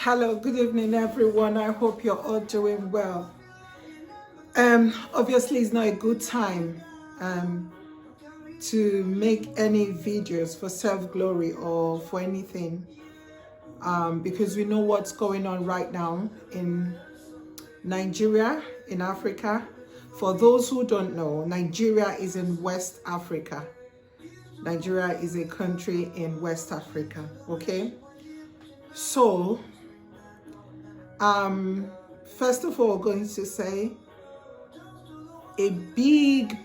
Hello, good evening, everyone. I hope you're all doing well. Obviously, it's not a good time to make any videos for self-glory or for anything because we know what's going on right now in Nigeria, in Africa. For those who don't know, Nigeria is in West Africa. Nigeria is a country in West Africa, okay? So, first of all, going to say a big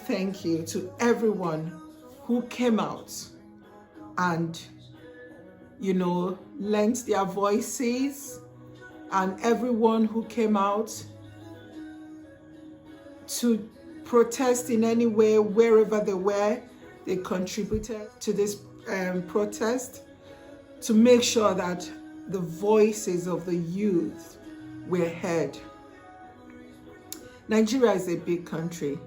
thank you to everyone who came out and, lent their voices, and everyone who came out to protest in any way, wherever they were. They contributed to this protest to make sure that the voices of the youth were heard. Nigeria is a big country.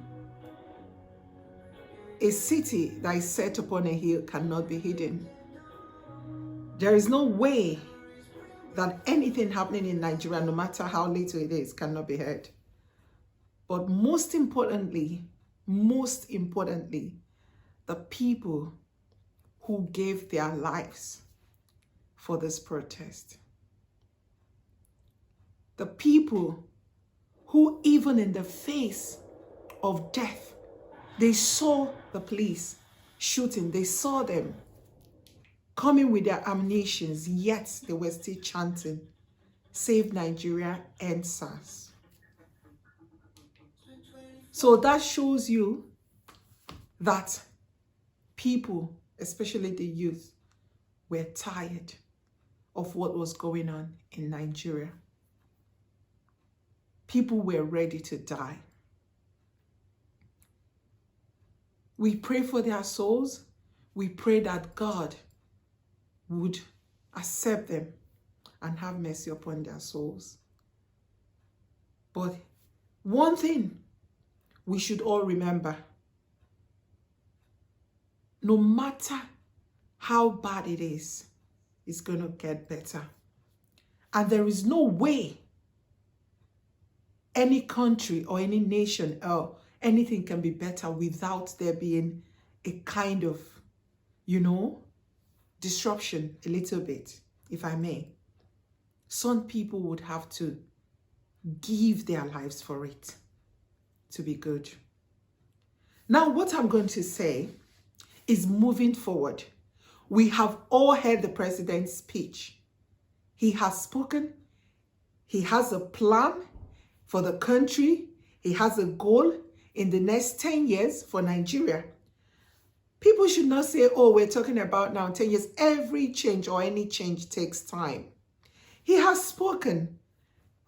A city that is set upon a hill cannot be hidden. There is no way that anything happening in Nigeria, no matter how little it is, cannot be heard. But most importantly, the people who gave their lives for this protest. The people who, even in the face of death, they saw the police shooting, they saw them coming with their ammunitions, yet they were still chanting, "Save Nigeria, end SARS." So that shows you that people, especially the youth, were tired of what was going on in Nigeria. People were ready to die. We pray for their souls. We pray that God would accept them and have mercy upon their souls. But one thing we should all remember: no matter how bad it is, it's going to get better. And there is no way any country or any nation or anything can be better without there being a kind of, disruption a little bit, if I may. Some people would have to give their lives for it to be good. Now, what I'm going to say is, moving forward, we have all heard the president's speech. He has spoken. He has a plan for the country. He has a goal in the next 10 years for Nigeria. People should not say, oh, we're talking about now 10 years. Every change or any change takes time. He has spoken.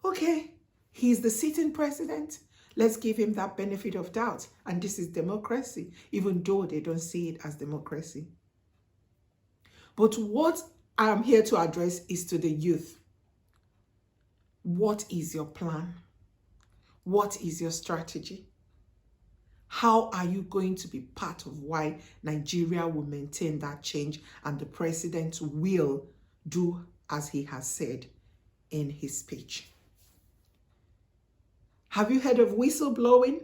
Okay, he's the sitting president. Let's give him that benefit of doubt. And this is democracy, even though they don't see it as democracy. But what I'm here to address is to the youth. What is your plan? What is your strategy? How are you going to be part of why Nigeria will maintain that change and the president will do as he has said in his speech? Have you heard of whistleblowing?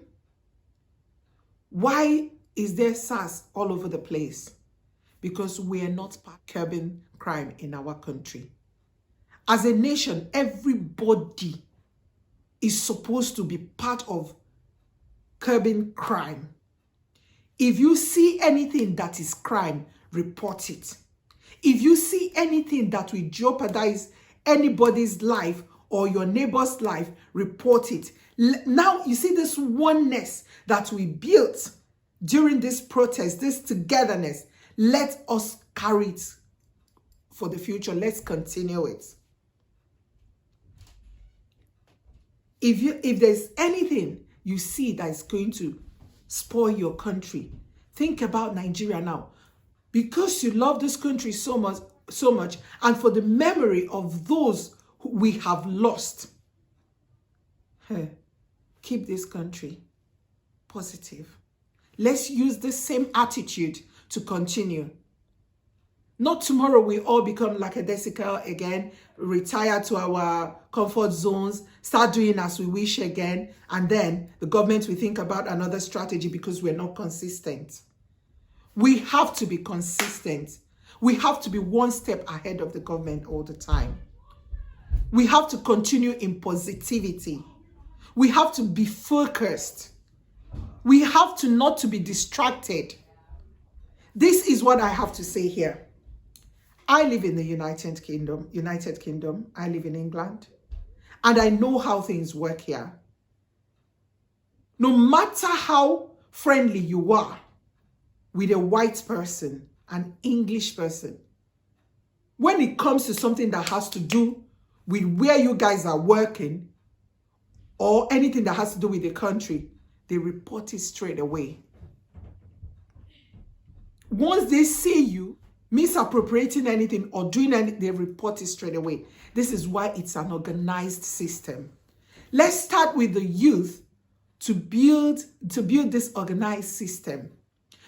Why is there SARS all over the place? Because we are not curbing crime in our country. As a nation, everybody is supposed to be part of curbing crime. If you see anything that is crime, report it. If you see anything that will jeopardize anybody's life or your neighbor's life, report it. Now, you see this oneness that we built during this protest, this togetherness. Let us carry it for the future. Let's continue it. If there's anything you see that is going to spoil your country, think about Nigeria now. Because you love this country so much, and for the memory of those who we have lost, keep this country positive. Let's use the same attitude to continue. Not tomorrow we all become lackadaisical again, retire to our comfort zones, start doing as we wish again, and then the government will think about another strategy because we're not consistent. We have to be consistent. We have to be one step ahead of the government all the time. We have to continue in positivity. We have to be focused. We have to not to be distracted. This is what I have to say here. I live in the United Kingdom. I live in England. And I know how things work here. No matter how friendly you are with a white person, an English person, when it comes to something that has to do with where you guys are working or anything that has to do with the country, they report it straight away. Once they see you misappropriating anything or doing anything, they report it straight away. This is why it's an organized system. Let's start with the youth to build this organized system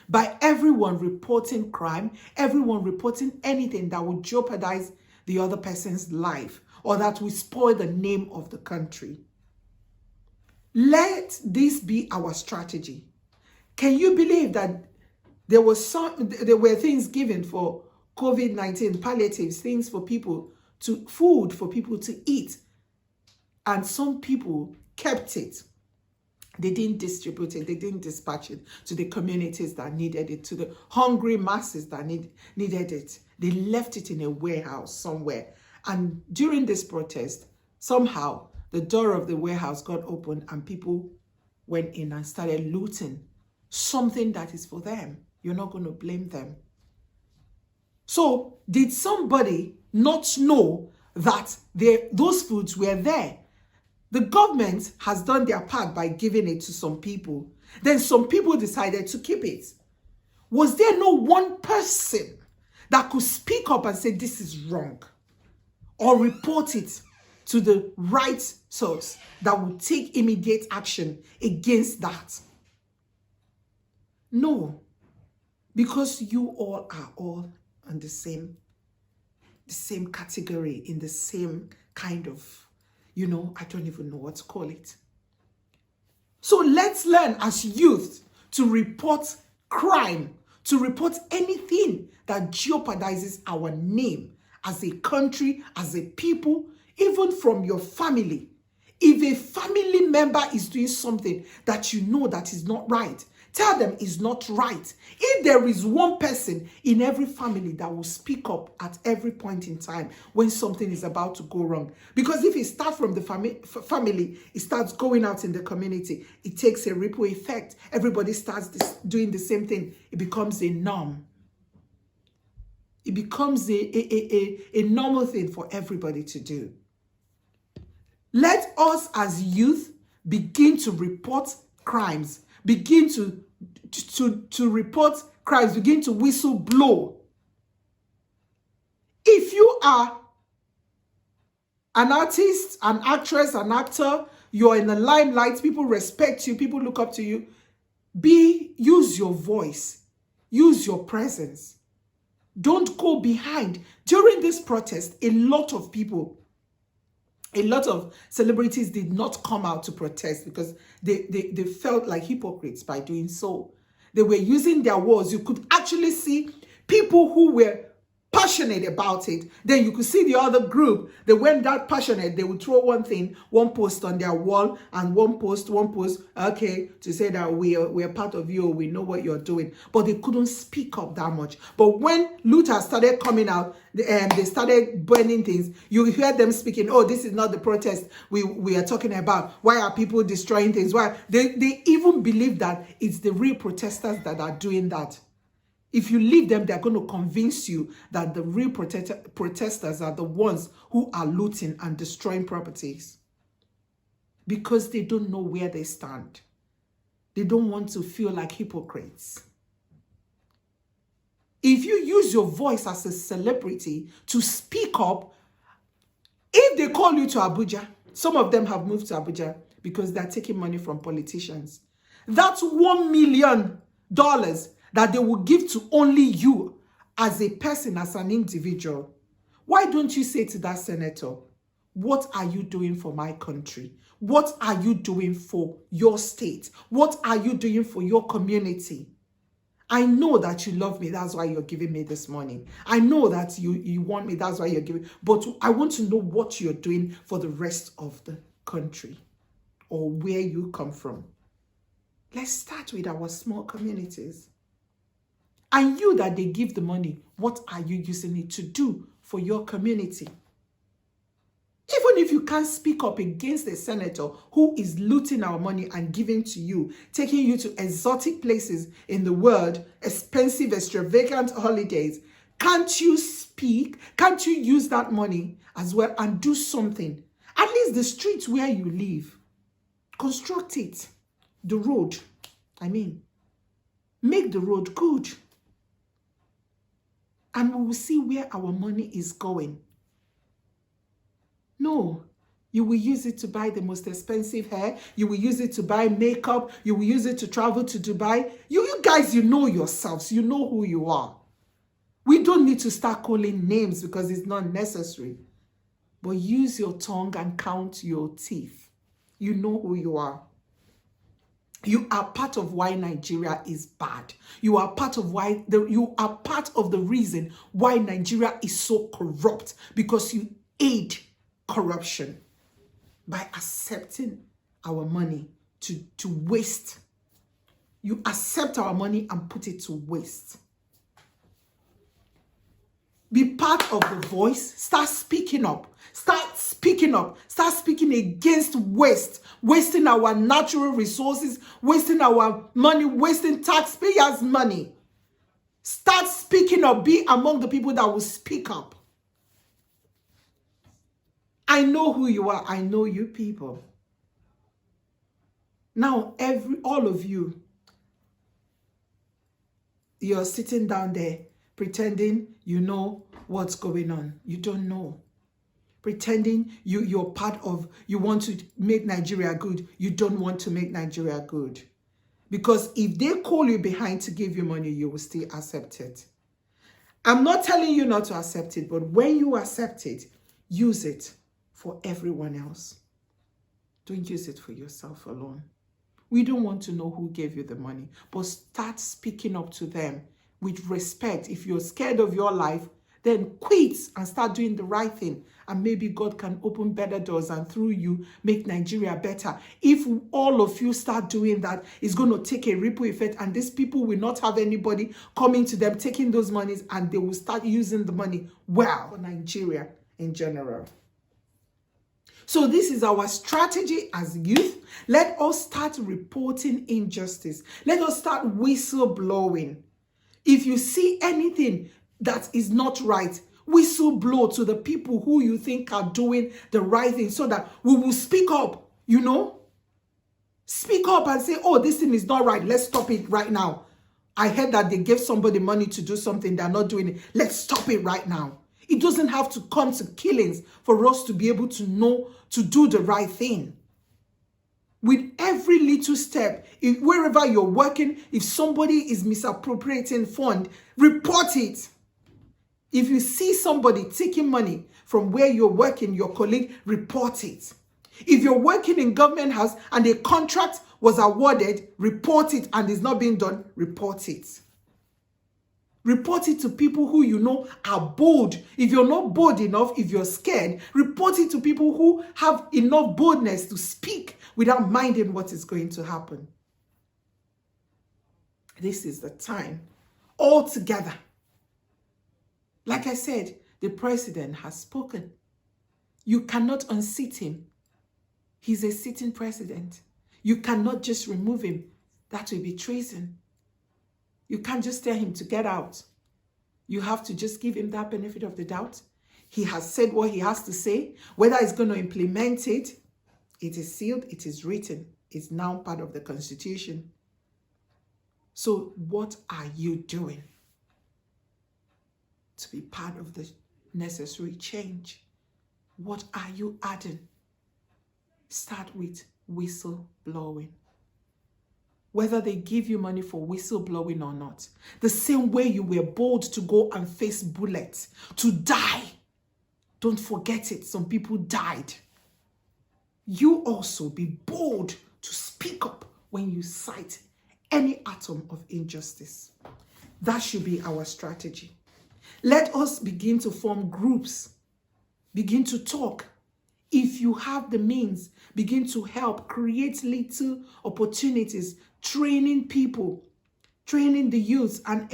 by everyone reporting crime, everyone reporting anything that would jeopardize the other person's life or that will spoil the name of the country. Let this be our strategy. Can you believe that there were things given for COVID-19, palliatives, things for people to, food for people to eat. And some people kept it. They didn't distribute it. They didn't dispatch it to the communities that needed it, to the hungry masses that needed it. They left it in a warehouse somewhere. And during this protest, somehow the door of the warehouse got opened and people went in and started looting something that is for them. You're not going to blame them. So did somebody not know that those foods were there? The government has done their part by giving it to some people. Then some people decided to keep it. Was there no one person that could speak up and say this is wrong? Or report it to the right source that would take immediate action against that? No. Because you all are all on the same category, in the same kind of, I don't even know what to call it. So let's learn as youth to report crime, to report anything that jeopardizes our name as a country, as a people, even from your family. If a family member is doing something that you know that is not right, tell them it's not right. If there is one person in every family that will speak up at every point in time when something is about to go wrong. Because if it starts from the family, it starts going out in the community. It takes a ripple effect. Everybody starts doing the same thing. It becomes a norm. It becomes a normal thing for everybody to do. Let us as youth begin to report crimes. Begin to report crimes, begin to whistle blow. If you are an artist, an actress, an actor, you're in the limelight, people respect you, people look up to you, use your voice, use your presence. Don't go behind. During this protest, a lot of celebrities did not come out to protest because they felt like hypocrites by doing so. They were using their words. You could actually see people who were passionate about it. Then you could see the other group. They weren't that passionate. They would throw one post on their wall and one post, okay, to say that we're part of you, we know what you're doing. But they couldn't speak up that much. But when looters started coming out, they started burning things, you hear them speaking, oh, this is not the protest we are talking about. Why are people destroying things? Why? They even believe that it's the real protesters that are doing that. If you leave them, they're going to convince you that the real protesters are the ones who are looting and destroying properties. Because they don't know where they stand. They don't want to feel like hypocrites. If you use your voice as a celebrity to speak up, if they call you to Abuja, some of them have moved to Abuja because they're taking money from politicians. That's $1 million that they will give to only you as a person, as an individual, why don't you say to that senator, what are you doing for my country? What are you doing for your state? What are you doing for your community? I know that you love me. That's why you're giving me this money. I know that you want me. That's why you're giving. But I want to know what you're doing for the rest of the country or where you come from. Let's start with our small communities. And you that they give the money, what are you using it to do for your community? Even if you can't speak up against a senator who is looting our money and giving to you, taking you to exotic places in the world, expensive, extravagant holidays, can't you speak? Can't you use that money as well and do something? At least the streets where you live, construct it. The road, make the road good. And we will see where our money is going. No, you will use it to buy the most expensive hair. You will use it to buy makeup. You will use it to travel to Dubai. You guys, you know yourselves. You know who you are. We don't need to start calling names because it's not necessary. But use your tongue and count your teeth. You know who you are. You are part of why Nigeria is bad. You are part of the reason why Nigeria is so corrupt, because you aid corruption by accepting our money to waste. You accept our money and put it to waste. Be part of the voice. Start speaking up. Start speaking up. Start speaking against waste. Wasting our natural resources. Wasting our money. Wasting taxpayers' money. Start speaking up. Be among the people that will speak up. I know who you are. I know you people. Now, all of you, you're sitting down there pretending you know what's going on. You don't know. Pretending you're part of, you want to make Nigeria good. You don't want to make Nigeria good. Because if they call you behind to give you money, you will still accept it. I'm not telling you not to accept it, but when you accept it, use it for everyone else. Don't use it for yourself alone. We don't want to know who gave you the money, but start speaking up to them with respect. If you're scared of your life, then quit and start doing the right thing. And maybe God can open better doors and through you make Nigeria better. If all of you start doing that, it's going to take a ripple effect, and these people will not have anybody coming to them, taking those monies, and they will start using the money well for Nigeria in general. So this is our strategy as youth. Let us start reporting injustice. Let us start whistleblowing. If you see anything that is not right, whistleblow to the people who you think are doing the right thing, so that we will speak up, Speak up and say, oh, this thing is not right. Let's stop it right now. I heard that they gave somebody money to do something. They're not doing it. Let's stop it right now. It doesn't have to come to killings for us to be able to know to do the right thing. With every little step, wherever you're working, if somebody is misappropriating fund, report it. If you see somebody taking money from where you're working, your colleague, report it. If you're working in government house and a contract was awarded, report it, and it's not being done, report it. Report it to people who you know are bold. If you're not bold enough, if you're scared, report it to people who have enough boldness to speak without minding what is going to happen. This is the time. All together. Like I said, the president has spoken. You cannot unseat him. He's a sitting president. You cannot just remove him. That will be treason. You can't just tell him to get out. You have to just give him that benefit of the doubt. He has said what he has to say. Whether he's going to implement it, it is sealed, it is written. It's now part of the Constitution. So what are you doing to be part of the necessary change? What are you adding? Start with whistle blowing. whether they give you money for whistleblowing or not. The same way you were bold to go and face bullets, to die. Don't forget it. Some people died. You also be bold to speak up when you sight any atom of injustice. That should be our strategy. Let us begin to form groups. Begin to talk. If you have the means, begin to help create little opportunities, training people, training the youth and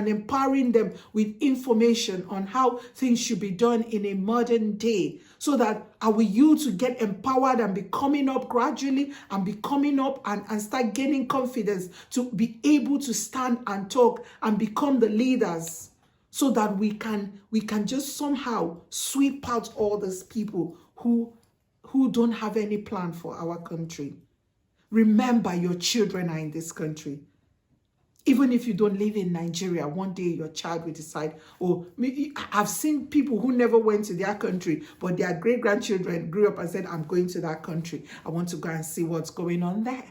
empowering them with information on how things should be done in a modern day, so that our youth to get empowered and be coming up gradually and be coming up and start gaining confidence to be able to stand and talk and become the leaders, so that we can just somehow sweep out all these people who don't have any plan for our country. Remember, your children are in this country. Even if you don't live in Nigeria, one day your child will decide, oh, I've seen people who never went to their country, but their great-grandchildren grew up and said, I'm going to that country. I want to go and see what's going on there.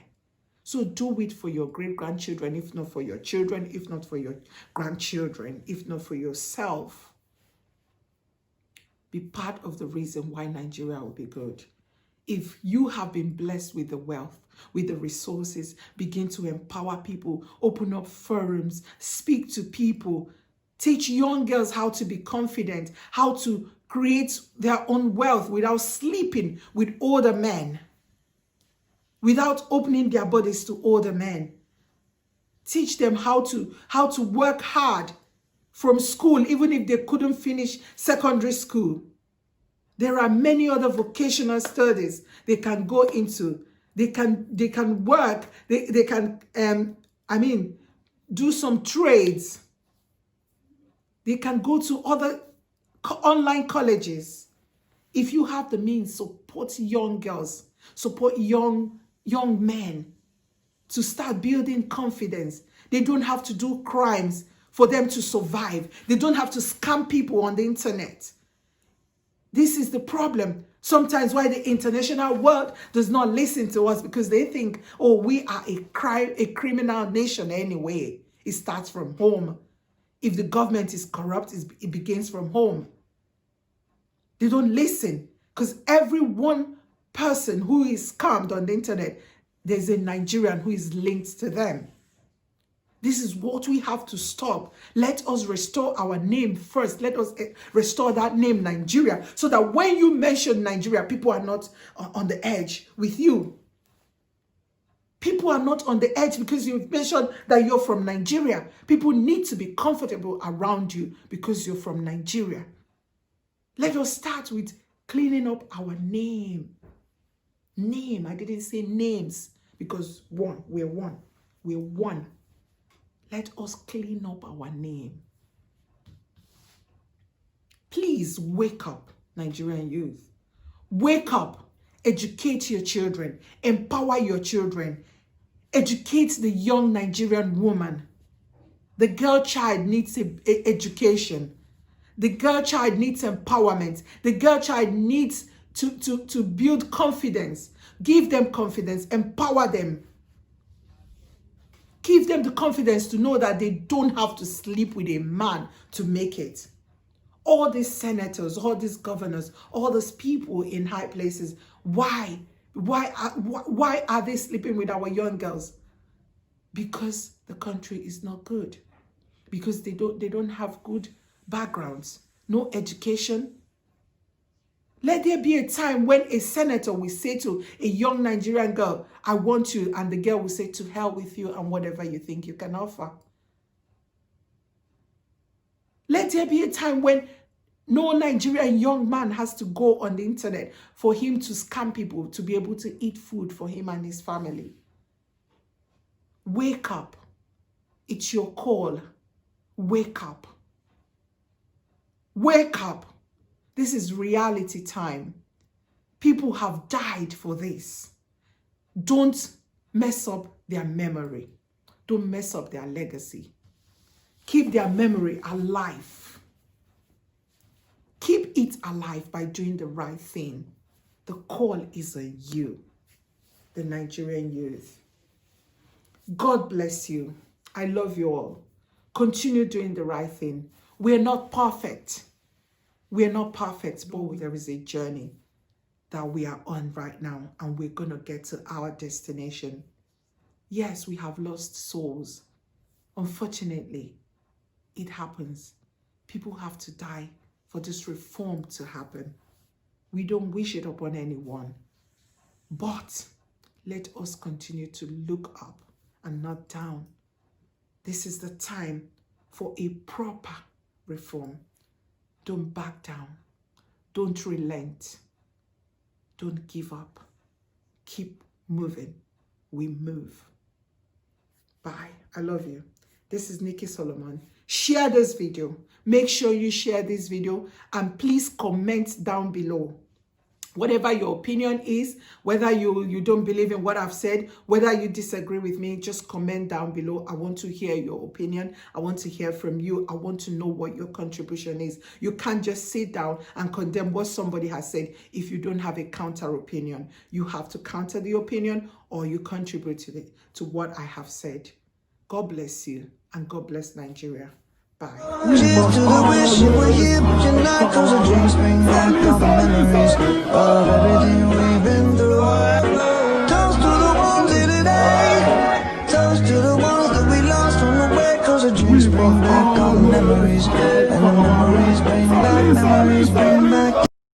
So do it for your great-grandchildren, if not for your children, if not for your grandchildren, if not for yourself. Be part of the reason why Nigeria will be good. If you have been blessed with the wealth, with the resources, begin to empower people, open up forums, speak to people, teach young girls how to be confident, how to create their own wealth without sleeping with older men, without opening their bodies to older men. Teach them how to work hard from school, even if they couldn't finish secondary school. There are many other vocational studies they can go into. They can work. They can do some trades. They can go to other online colleges. If you have the means, support young girls, support young men to start building confidence. They don't have to do crimes for them to survive. They don't have to scam people on the internet. This is the problem. Sometimes why the international world does not listen to us, because they think, oh, we are a criminal nation anyway. It starts from home. If the government is corrupt, it begins from home. They don't listen, because every one person who is scammed on the internet, there's a Nigerian who is linked to them. This is what we have to stop. Let us restore our name first. Let us restore that name, Nigeria, so that when you mention Nigeria, people are not on the edge with you. People are not on the edge because you've mentioned that you're from Nigeria. People need to be comfortable around you because you're from Nigeria. Let us start with cleaning up our name. Name. I didn't say names, because we're one. We're one. Let us clean up our name. Please wake up, Nigerian youth. Wake up. Educate your children. Empower your children. Educate the young Nigerian woman. The girl child needs education. The girl child needs empowerment. The girl child needs to build confidence. Give them confidence. Empower them. Give them the confidence to know that they don't have to sleep with a man to make it. All these senators, all these governors, all these people in high places, why are they sleeping with our young girls? Because the country is not good. Because they don't have good backgrounds, no education. Let there be a time when a senator will say to a young Nigerian girl, I want you, and the girl will say, to hell with you and whatever you think you can offer. Let there be a time when no Nigerian young man has to go on the internet for him to scam people to be able to eat food for him and his family. Wake up. It's your call. Wake up. Wake up. This is reality time. People have died for this. Don't mess up their memory. Don't mess up their legacy. Keep their memory alive. Keep it alive by doing the right thing. The call is on you, the Nigerian youth. God bless you. I love you all. Continue doing the right thing. We're not perfect. We're not perfect, but there is a journey that we are on right now, and we're going to get to our destination. Yes, we have lost souls. Unfortunately, it happens. People have to die for this reform to happen. We don't wish it upon anyone. But let us continue to look up and not down. This is the time for a proper reform. Don't back down. Don't relent. Don't give up. Keep moving. We move. Bye. I love you. This is Nikki Solomon. Share this video. Make sure you share this video, and please comment down below. Whatever your opinion is, whether you don't believe in what I've said, whether you disagree with me, just comment down below. I want to hear your opinion. I want to hear from you. I want to know what your contribution is. You can't just sit down and condemn what somebody has said if you don't have a counter opinion. You have to counter the opinion, or you contribute to what I have said. God bless you, and God bless Nigeria. Bye. Cheers to the wish you were here, but you're not. 'Cause the dreams bring back all the memories of everything we've been through.